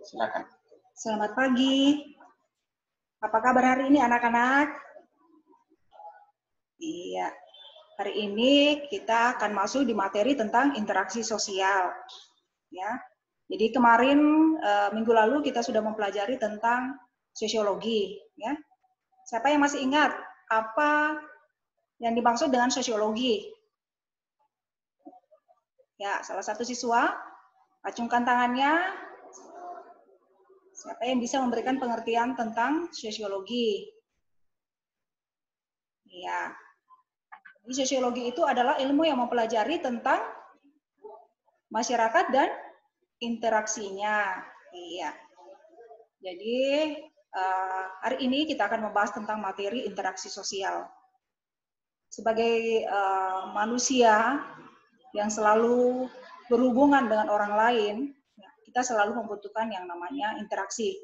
Silakan. Selamat pagi. Apa kabar hari ini anak-anak? Iya. Hari ini kita akan masuk di materi tentang interaksi sosial. Ya. Jadi kemarin minggu lalu kita sudah mempelajari tentang sosiologi, ya. Siapa yang masih ingat apa yang dimaksud dengan sosiologi? Ya, salah satu siswa acungkan tangannya. Siapa yang bisa memberikan pengertian tentang sosiologi? Iya. Jadi sosiologi itu adalah ilmu yang mempelajari tentang masyarakat dan interaksinya. Iya. Jadi hari ini kita akan membahas tentang materi interaksi sosial. Sebagai manusia yang selalu berhubungan dengan orang lain, kita selalu membutuhkan yang namanya interaksi.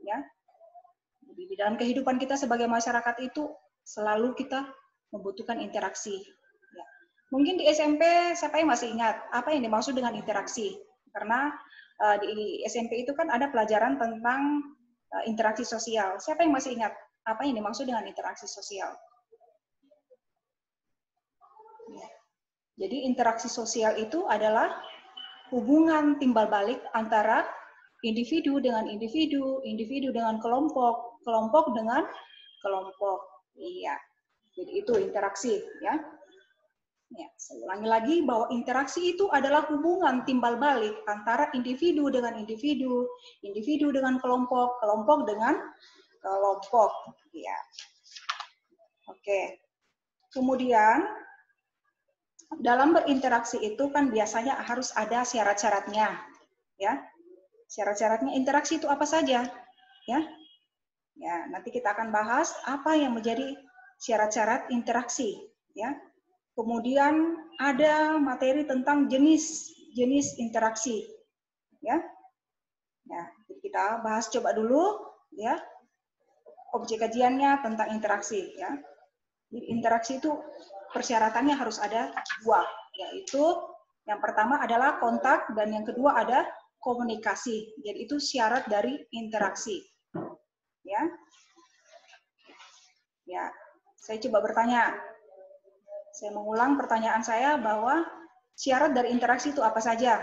Ya. Jadi di dalam kehidupan kita sebagai masyarakat itu selalu kita membutuhkan interaksi. Ya. Mungkin di SMP siapa yang masih ingat apa yang dimaksud dengan interaksi? Karena di SMP itu kan ada pelajaran tentang interaksi sosial. Siapa yang masih ingat apa yang dimaksud dengan interaksi sosial? Ya. Jadi interaksi sosial itu adalah hubungan timbal balik antara individu dengan individu, individu dengan kelompok, kelompok dengan kelompok. Iya. Jadi itu interaksi, ya. Ya, saya ulangi lagi bahwa interaksi itu adalah hubungan timbal balik antara individu dengan individu, individu dengan kelompok, kelompok dengan kelompok. Ya. Oke. Kemudian dalam berinteraksi itu kan biasanya harus ada syarat-syaratnya, ya. Syarat-syaratnya interaksi itu apa saja, ya? Ya, nanti kita akan bahas apa yang menjadi syarat-syarat interaksi, ya. Kemudian ada materi tentang jenis interaksi, ya. Ya, kita bahas coba dulu, ya. Objek kajiannya tentang interaksi, ya. Jadi, interaksi itu persyaratannya harus ada dua, yaitu yang pertama adalah kontak dan yang kedua ada komunikasi. Jadi itu syarat dari interaksi, ya. Ya, saya coba bertanya. Saya mengulang pertanyaan saya bahwa syarat dari interaksi itu apa saja?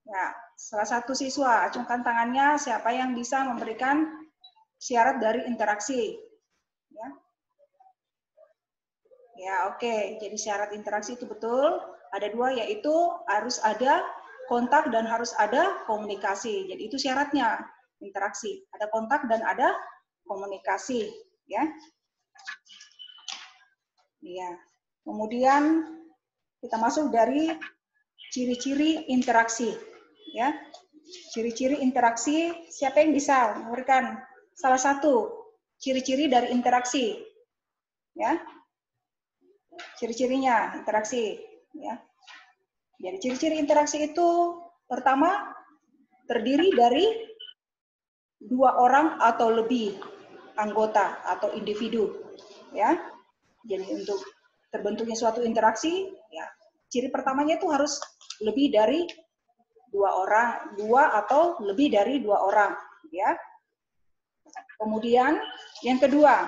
Ya, salah satu siswa acungkan tangannya siapa yang bisa memberikan syarat dari interaksi. Ya, ya oke. Jadi syarat interaksi itu betul. Ada dua, yaitu harus ada kontak dan harus ada komunikasi. Jadi itu syaratnya interaksi. Ada kontak dan ada komunikasi. Ya. Ya. Kemudian kita masuk dari ciri-ciri interaksi, ya. Ciri-ciri interaksi, siapa yang bisa memberikan salah satu ciri-ciri dari interaksi, ya? Ciri-cirinya interaksi, ya. Jadi ciri-ciri interaksi itu pertama terdiri dari dua orang atau lebih anggota atau individu, ya. Jadi untuk terbentuknya suatu interaksi, ya, ciri pertamanya itu harus lebih dari dua atau lebih dari dua orang, ya. Kemudian yang kedua,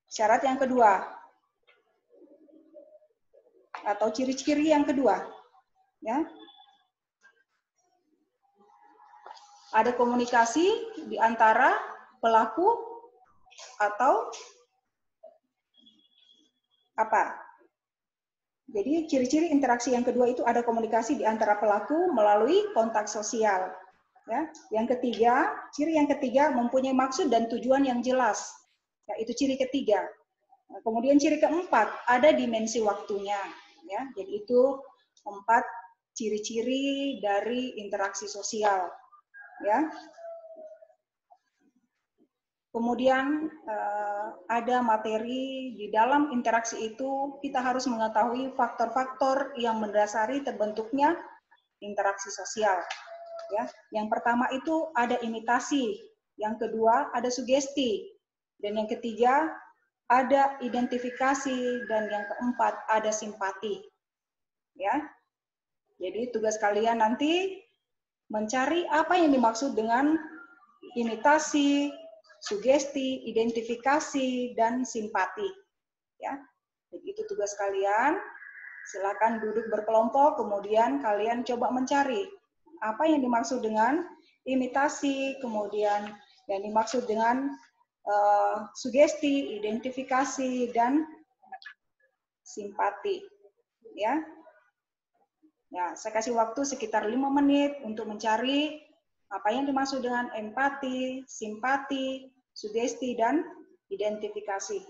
syarat yang kedua atau ciri-ciri yang kedua, ya, ada komunikasi di antara pelaku atau apa? Jadi ciri-ciri interaksi yang kedua itu ada komunikasi di antara pelaku melalui kontak sosial. Ya. Yang ketiga, ciri yang ketiga mempunyai maksud dan tujuan yang jelas. Ya, itu ciri ketiga. Nah, kemudian ciri keempat ada dimensi waktunya. Ya, jadi itu 4 ciri-ciri dari interaksi sosial. Ya. Kemudian ada materi di dalam interaksi itu kita harus mengetahui faktor-faktor yang mendasari terbentuknya interaksi sosial. Ya, yang pertama itu ada imitasi, yang kedua ada sugesti, dan yang ketiga ada identifikasi, dan yang keempat ada simpati. Ya, Jadi tugas kalian nanti mencari apa yang dimaksud dengan imitasi, sugesti, identifikasi, dan simpati. Ya, jadi itu tugas kalian. Silakan duduk berkelompok, kemudian kalian coba mencari apa yang dimaksud dengan imitasi, kemudian yang dimaksud dengan sugesti, identifikasi, dan simpati. Ya, saya kasih waktu sekitar 5 menit untuk mencari apa yang dimaksud dengan empati, simpati, sugesti, dan identifikasi.